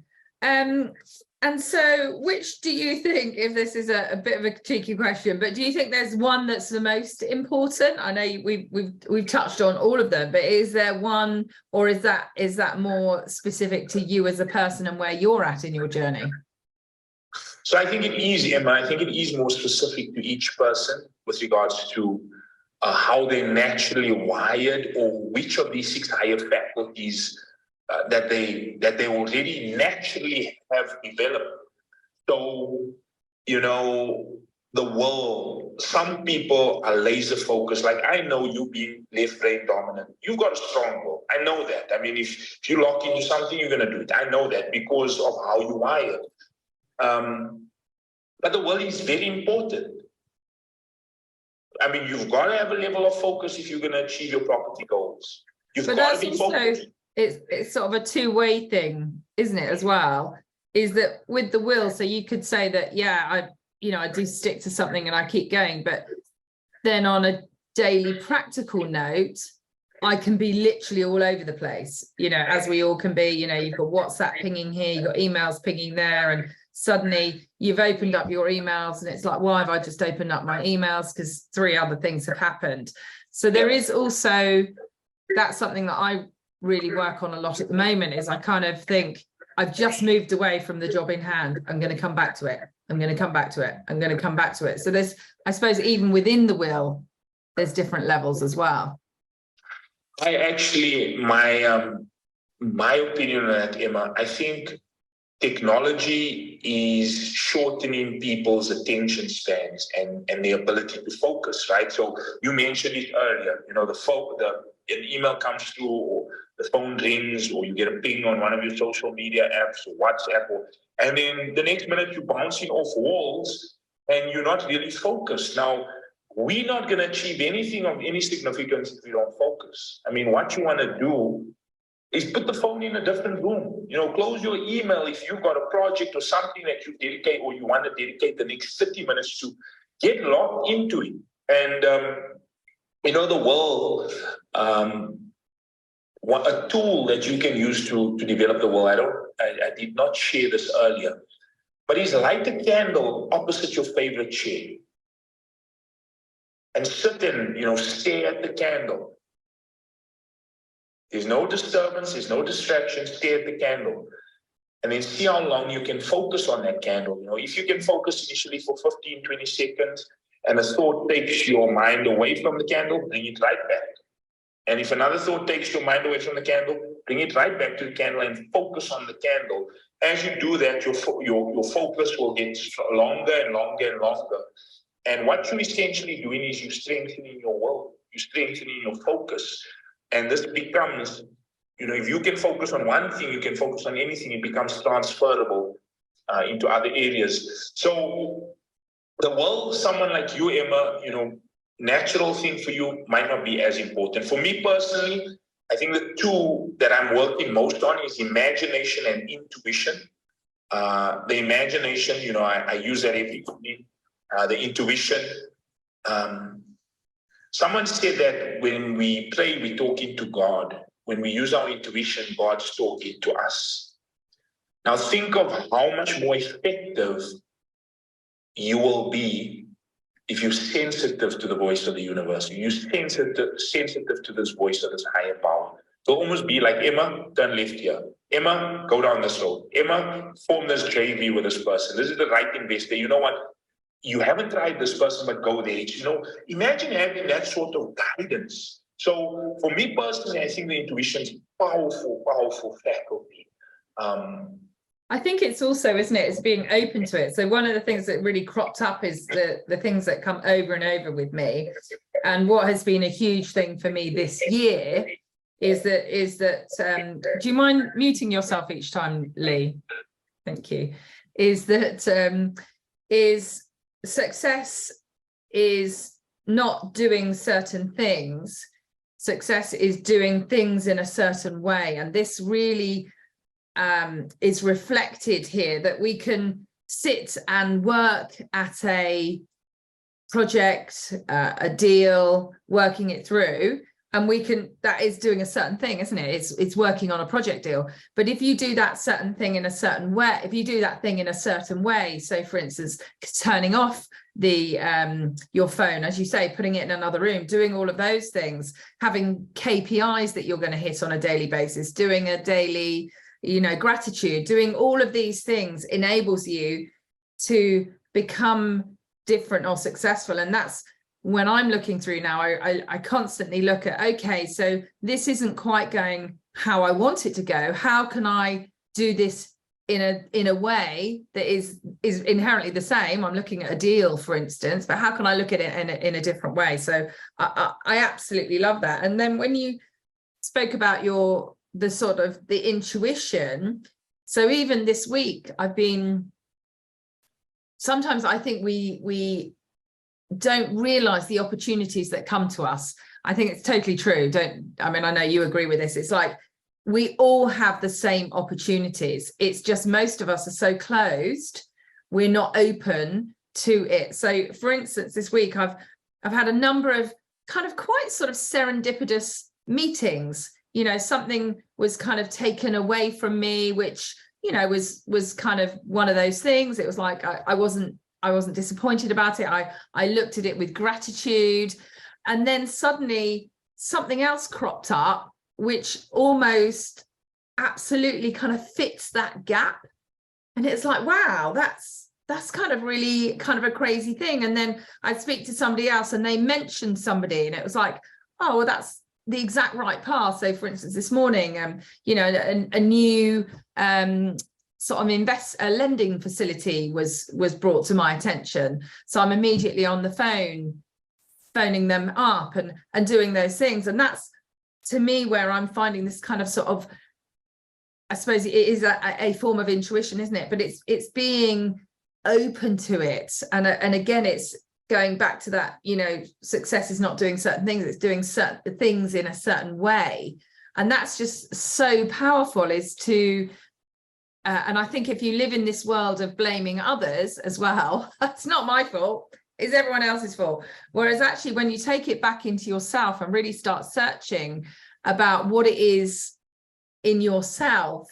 And so which do you think, if this is a bit of a cheeky question, but do you think there's one that's the most important? I know we've touched on all of them, but is there one, or is that more specific to you as a person and where you're at in your journey? So I think it is, Emma, I think it is more specific to each person with regards to how they're naturally wired, or which of these 6 higher faculties that they already naturally have developed. So, you know, the will, some people are laser focused. Like, I know you being left brain dominant, you've got a strong will. I know that. I mean, if you lock into something, you're going to do it. I know that because of how you wired. But the will is very important. I mean, you've got to have a level of focus if you're going to achieve your property goals. You've got to be focused. It's sort of a two-way thing, isn't it, as well? Is that with the will, so you could say that, yeah, I do stick to something and I keep going, but then on a daily practical note, I can be literally all over the place, as we all can be. You've got WhatsApp pinging here, you've got emails pinging there, and suddenly you've opened up your emails and it's like, why have I just opened up my emails? Because 3 other things have happened. So there is also, that's something that I really work on a lot at the moment, is I kind of think, I've just moved away from the job in hand. I'm going to come back to it. I'm going to come back to it. I'm going to come back to it. So there's, I suppose, even within the will, there's different levels as well. I actually, my opinion on that, Emma, I think technology is shortening people's attention spans and the ability to focus, right? So you mentioned it earlier, an email comes through, or the phone rings, or you get a ping on one of your social media apps or WhatsApp, and then the next minute you're bouncing off walls and you're not really focused. Now, we're not going to achieve anything of any significance if we don't focus. I mean, what you want to do is put the phone in a different room. Close your email if you've got a project or something that you dedicate, or you want to dedicate the next 30 minutes to. Get locked into it. And, the will, a tool that you can use to develop the will, I did not share this earlier, but is light a candle opposite your favorite chair and sit and, stare at the candle. There's no disturbance, there's no distraction, stare at the candle. And then see how long you can focus on that candle. If you can focus initially for 15, 20 seconds, and a thought takes your mind away from the candle, bring it right back. And if another thought takes your mind away from the candle, bring it right back to the candle and focus on the candle. As you do that, your focus will get longer and longer and longer. And what you're essentially doing is you're strengthening your will, you're strengthening your focus. And this becomes, if you can focus on one thing, you can focus on anything, it becomes transferable into other areas. So the will, someone like you, Emma, natural thing for you might not be as important. For me personally, I think the 2 that I'm working most on is imagination and intuition. The imagination, I use that every day. The intuition. Someone said that when we pray, we're talking to God. When we use our intuition, God's talking to us. Now think of how much more effective you will be if you're sensitive to the voice of the universe. You're sensitive to this voice of this higher power. It'll almost be like, Emma, turn left here. Emma, go down this road. Emma, form this JV with this person. This is the right investor. You know what? You haven't tried this person, but go there. Imagine having that sort of guidance. So for me personally, I think the intuition is powerful faculty. I think it's also, isn't it, it's being open to it. So one of the things that really cropped up is the things that come over and over with me. And what has been a huge thing for me this year is that do you mind muting yourself each time, Lee? Thank you. Is success is not doing certain things. Success is doing things in a certain way. And this really is reflected here, that we can sit and work at a project, a deal, working it through, and we can, that is doing a certain thing, isn't it? It's working on a project deal. But if you do that certain thing in a certain way, if you do that thing in a certain way, so for instance, turning off the your phone, as you say, putting it in another room, doing all of those things, having KPIs that you're going to hit on a daily basis, doing a daily, gratitude, doing all of these things enables you to become different or successful. And that's when I'm looking through now, I constantly look at, okay, so this isn't quite going how I want it to go. How can I do this in a way that is inherently the same? I'm looking at a deal, for instance, but how can I look at it in a different way? So I absolutely love that. And then when you spoke about the intuition, so even this week, sometimes I think we don't realize the opportunities that come to us. I think it's totally true. I know you agree with this. It's like we all have the same opportunities. It's just most of us are so closed, we're not open to it. So for instance, this week I've had a number of kind of quite sort of serendipitous meetings. Something was kind of taken away from me, which was kind of one of those things. It was like I wasn't disappointed about it. I looked at it with gratitude, and then suddenly something else cropped up, which almost absolutely kind of fits that gap. And it's like, wow, that's kind of really kind of a crazy thing. And then I'd speak to somebody else and they mentioned somebody, and it was like, oh, well, that's the exact right path. So for instance, this morning, a new sort of a lending facility was brought to my attention. So I'm immediately on the phone, phoning them up and doing those things. And that's, to me, where I'm finding this kind of sort of, I suppose it is a form of intuition, isn't it? But it's being open to it. And again, it's going back to that, success is not doing certain things, it's doing certain things in a certain way. And that's just so powerful, is to and I think if you live in this world of blaming others as well, it's not my fault, it's everyone else's fault. Whereas actually, when you take it back into yourself and really start searching about what it is in yourself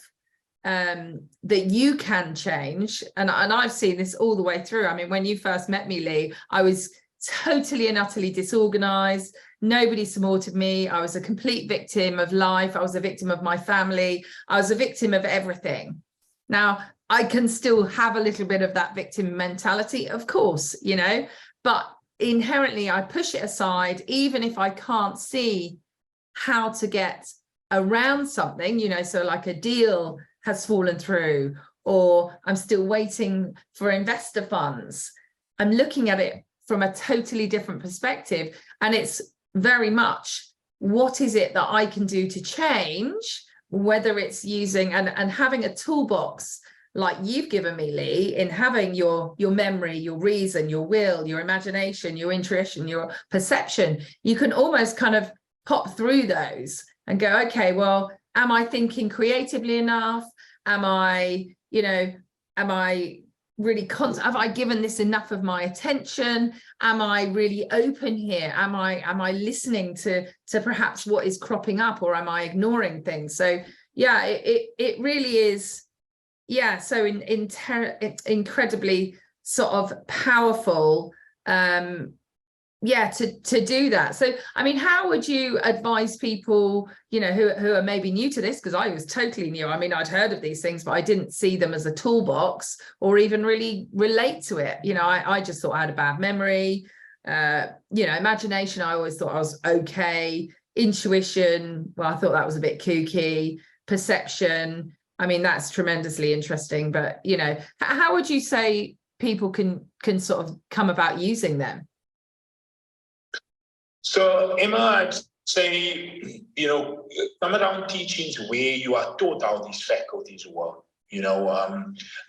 that you can change, and I've seen this all the way through. I mean, when you first met me, Lee, I was totally and utterly disorganized. Nobody supported me. I was a complete victim of life. I was a victim of my family. I was a victim of everything. Now, I can still have a little bit of that victim mentality, of course, but inherently I push it aside, even if I can't see how to get around something, so like a deal has fallen through, or I'm still waiting for investor funds. I'm looking at it from a totally different perspective. And it's very much, what is it that I can do to change? Whether it's using and having a toolbox like you've given me, Lee, in having your memory, your reason, your will, your imagination, your intuition, your perception, you can almost kind of pop through those and go, okay, well, am I thinking creatively enough? Am I really have I given this enough of my attention? Am I really open here? Am I listening to perhaps what is cropping up, or am I ignoring things? So yeah, it really is, so incredibly sort of powerful to do that. So I mean, how would you advise people, who are maybe new to this? Because I was totally new. I mean, I'd heard of these things, but I didn't see them as a toolbox or even really relate to it. I just thought I had a bad memory. Imagination, I always thought I was okay. Intuition, well, I thought that was a bit kooky. Perception, I mean, that's tremendously interesting. But how would you say people can sort of come about using them? So, Emma, I'd say, come around teachings where you are taught how these faculties work.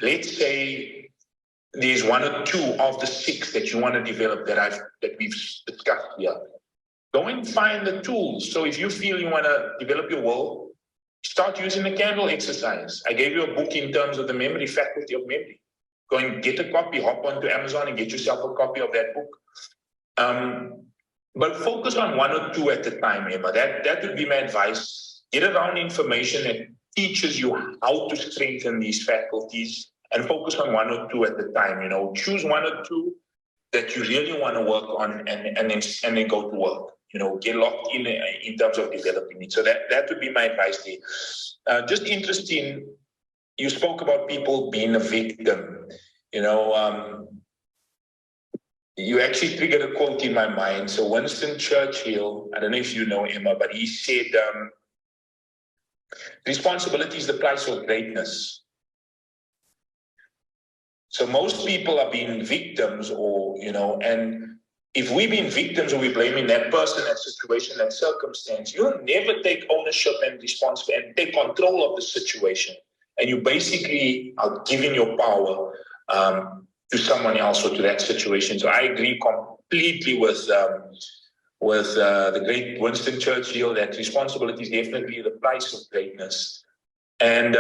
Let's say there's one or two of the 6 that you want to develop that we've discussed here. Go and find the tools. So if you feel you want to develop your will, start using the candle exercise. I gave you a book in terms of the memory, faculty of memory. Go and get a copy, hop onto Amazon and get yourself a copy of that book. But focus on one or two at a time, Emma. That would be my advice. Get around information that teaches you how to strengthen these faculties and focus on one or two at a time. You know, choose one or two that you really want to work on and then go to work. You know, get locked in terms of developing it. So that would be my advice there. Just interesting, you spoke about people being a victim. You know, you actually triggered a quote in my mind. So Winston Churchill, I don't know if you know Emma, but he said, responsibility is the price of greatness. So most people are being victims or, you know, and if we've been victims or we're blaming that person, that situation, that circumstance, you'll never take ownership and responsibility and take control of the situation. And you basically are giving your power to someone else or to that situation. So I agree completely with the great Winston Churchill that responsibility is definitely the price of greatness. And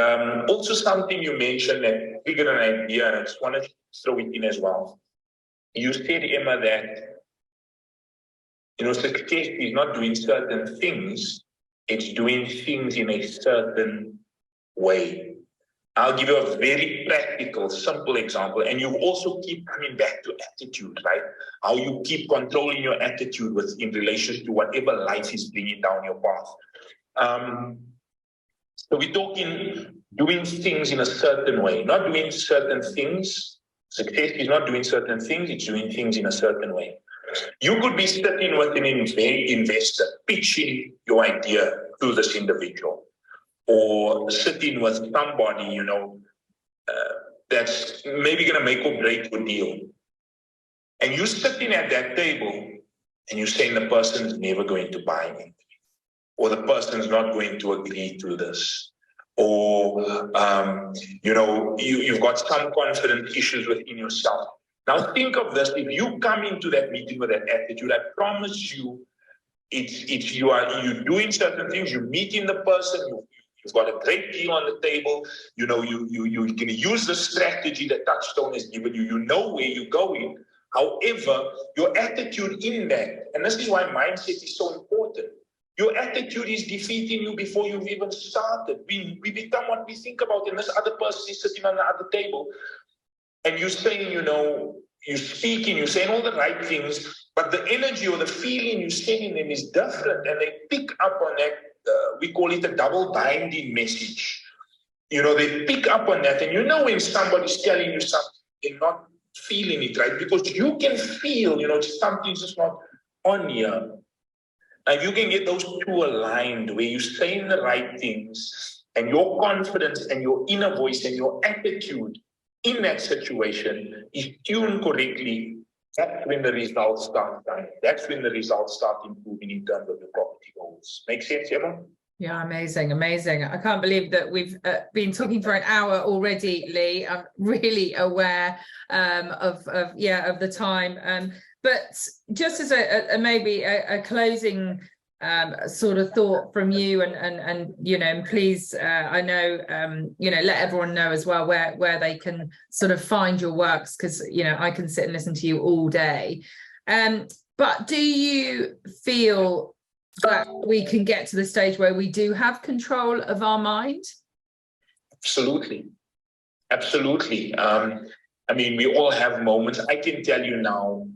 also something you mentioned that triggered an idea, and I just want to throw it in as well. You said, Emma, that you know, success is not doing certain things, it's doing things in a certain way. I'll give you a very practical, simple example. And you also keep coming back to attitude, right? How you keep controlling your attitude in relation to whatever life is bringing down your path. So we're talking doing things in a certain way, not doing certain things. Success is not doing certain things, it's doing things in a certain way. You could be sitting with an investor, pitching your idea to this individual, or sitting with somebody, you know, that's maybe going to make or break your deal. And you're sitting at that table and you're saying the person's never going to buy me, or the person's not going to agree to this, or, you know, you've got some confidence issues within yourself. Now think of this, if you come into that meeting with that attitude, I promise you, you're doing certain things, you're meeting the person, you've got a great deal on the table, you know, you're going to use the strategy that Touchstone has given you, you know where you're going. However, your attitude in that, and this is why mindset is so important, your attitude is defeating you before you've even started. We become what we think about, and this other person is sitting on the other table. And you're saying, you know, you're speaking, you're saying all the right things, but the energy or the feeling you're sending them is different, and they pick up on that. We call it a double binding message. You know, they pick up on that, and you know when somebody's telling you something, they're not feeling it, right? Because you can feel, you know, something's just not on here. Now, if you can get those two aligned, where you're saying the right things, and your confidence and your inner voice and your attitude in that situation is tuned correctly, that's when the results start coming. That's when the results start improving in terms of the property goals. Make sense, Emma? Yeah, amazing, amazing. I can't believe that we've been talking for an hour already, Lee. I'm really aware of the time. But just as maybe a closing sort of thought from you, and you know, and please, I know, you know, let everyone know as well where they can sort of find your works, because you know I can sit and listen to you all day. But do you feel that we can get to the stage where we do have control of our mind? Absolutely, absolutely. I mean, we all have moments. I can tell you now.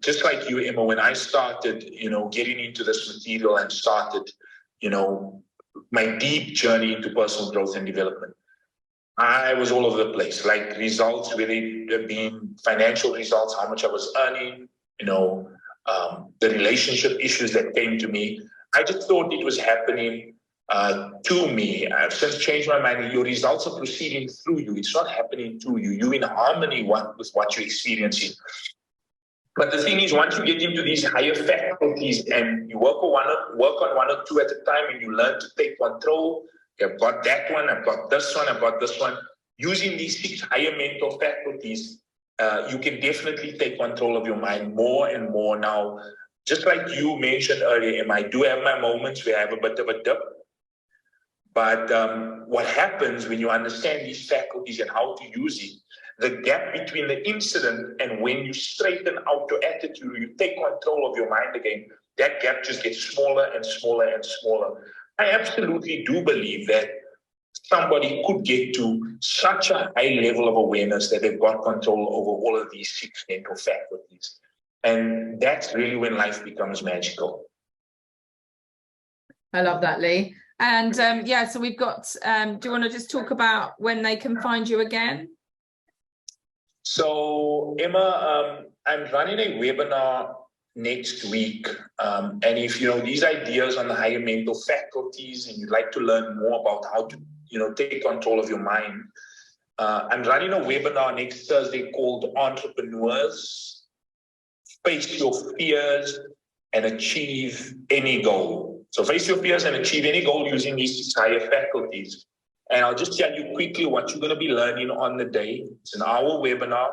Just like you, Emma, when I started, you know, getting into this material and started, you know, my deep journey into personal growth and development, I was all over the place, like results, whether it being financial results, how much I was earning, you know, the relationship issues that came to me. I just thought it was happening to me. I've since changed my mind. Your results are proceeding through you. It's not happening to you. You're in harmony with what you're experiencing. But the thing is, once you get into these higher faculties and you work on one or two at a time, and you learn to take control, I've got that one, I've got this one, I've got this one. Using these 6 higher mental faculties, you can definitely take control of your mind more and more. Now, just like you mentioned earlier, Emma, I do have my moments where I have a bit of a dip. But what happens when you understand these faculties and how to use it, the gap between the incident and when you straighten out your attitude, you take control of your mind again, that gap just gets smaller and smaller and smaller. I absolutely do believe that somebody could get to such a high level of awareness that they've got control over all of these 6 mental faculties. And that's really when life becomes magical. I love that, Lee. And yeah, so we've got, do you want to just talk about when they can find you again? So Emma, I'm running a webinar next week. And if you know these ideas on the higher mental faculties and you'd like to learn more about how to, take control of your mind, I'm running a webinar next Thursday called Entrepreneurs Face Your Fears and Achieve Any Goal. So face your fears and achieve any goal using these higher faculties. And I'll just tell you quickly what you're going to be learning on the day. It's an hour webinar.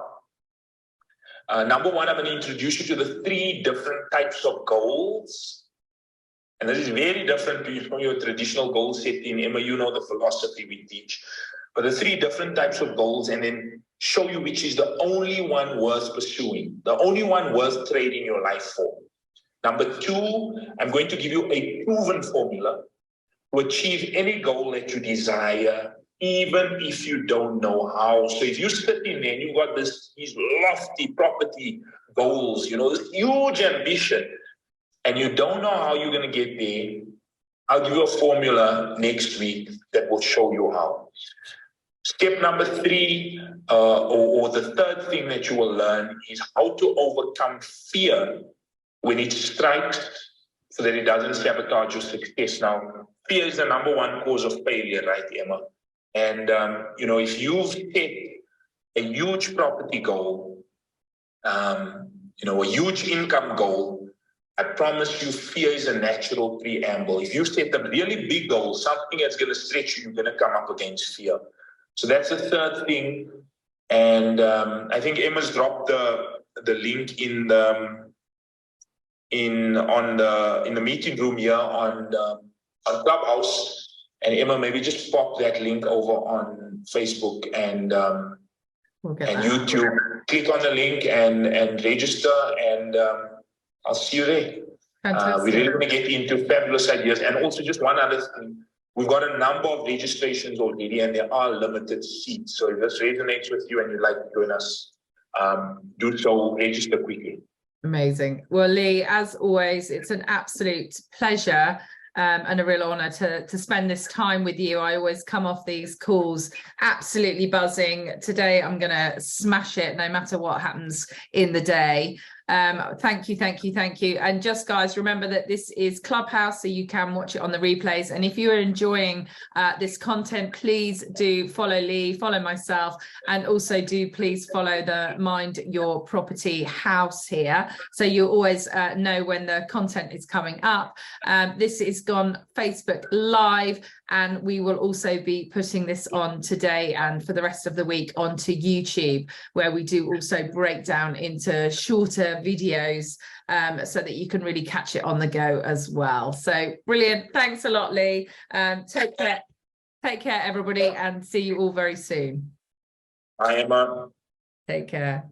Number one, I'm going to introduce you to the 3 different types of goals. And this is very different from your traditional goal setting. Emma, you know the philosophy we teach. But the 3 different types of goals, and then show you which is the only one worth pursuing, the only one worth trading your life for. Number 2, I'm going to give you a proven formula to achieve any goal that you desire, even if you don't know how. So if you're sitting there and you've got these lofty property goals, this huge ambition, and you don't know how you're going to get there, I'll give you a formula next week that will show you how. Step number 3, or the third thing that you will learn is how to overcome fear when it strikes so that it doesn't sabotage your success. Now, fear is the number 1 cause of failure, right, Emma? And, if you've set a huge property goal, a huge income goal, I promise you fear is a natural preamble. If you set a really big goal, something that's going to stretch you, you're going to come up against fear. So that's the third thing. And I think Emma's dropped the link in the meeting room here on Clubhouse. And Emma, maybe just pop that link over on Facebook and YouTube. Click on the link and register, and I'll see you there. We're really going to get into fabulous ideas. And also just one other thing, we've got a number of registrations already, and there are limited seats. So if this resonates with you and you'd like to join us, do so, register quickly. Amazing. Well, Lee, as always, it's an absolute pleasure and a real honor to spend this time with you. I always come off these calls absolutely buzzing. Today, I'm going to smash it no matter what happens in the day. Thank you. And just guys, remember that this is Clubhouse, so you can watch it on the replays. And if you are enjoying this content, please do follow Lee, follow myself, and also do please follow the Mind Your Property house here, so you'll always know when the content is coming up. This is gone Facebook Live, and we will also be putting this on today and for the rest of the week onto YouTube, where we do also break down into shorter videos so that you can really catch it on the go as well. So brilliant. Thanks a lot, Lee. Take care, everybody, and see you all very soon. Bye, Emma. Take care.